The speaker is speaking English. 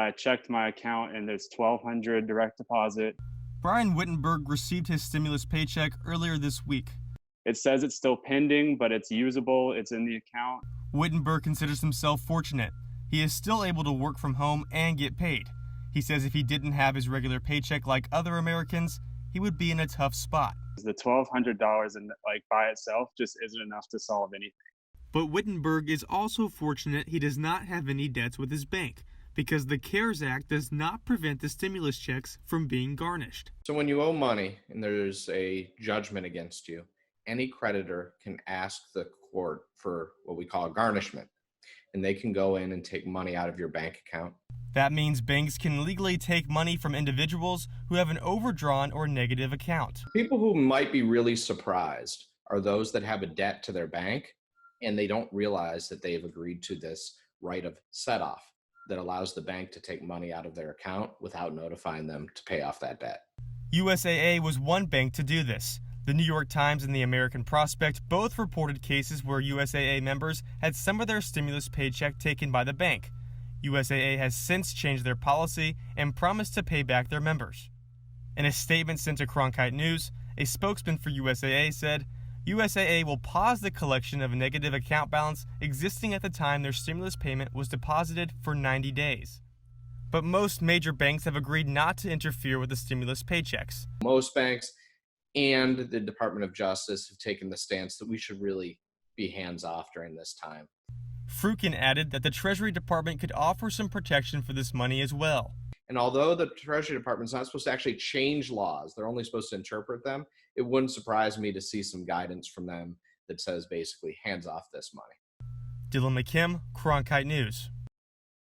I checked my account and there's 1,200 direct deposit. Brian Wittenberg received his stimulus paycheck earlier this week. It says it's still pending, but it's usable. It's in the account. Wittenberg considers himself fortunate. He is still able to work from home and get paid. He says if he didn't have his regular paycheck like other Americans, he would be in a tough spot. The $1,200 in by itself just isn't enough to solve anything. But Wittenberg is also fortunate he does not have any debts with his bank, because the CARES Act does not prevent the stimulus checks from being garnished. So when you owe money and there's a judgment against you, any creditor can ask the court for what we call a garnishment, and they can go in and take money out of your bank account. That means banks can legally take money from individuals who have an overdrawn or negative account. People who might be really surprised are those that have a debt to their bank and they don't realize that they have agreed to this right of set-off that allows the bank to take money out of their account without notifying them to pay off that debt. USAA was one bank to do this. The New York Times and the American Prospect both reported cases where USAA members had some of their stimulus paycheck taken by the bank. USAA has since changed their policy and promised to pay back their members. In a statement sent to Cronkite News, a spokesman for USAA said, USAA will pause the collection of a negative account balance existing at the time their stimulus payment was deposited for 90 days. But most major banks have agreed not to interfere with the stimulus paychecks. Most banks and the Department of Justice have taken the stance that we should really be hands-off during this time. Frukin added that the Treasury Department could offer some protection for this money as well. And although the Treasury Department's not supposed to actually change laws, they're only supposed to interpret them, it wouldn't surprise me to see some guidance from them that says basically hands off this money. Dylan McKim, Cronkite News.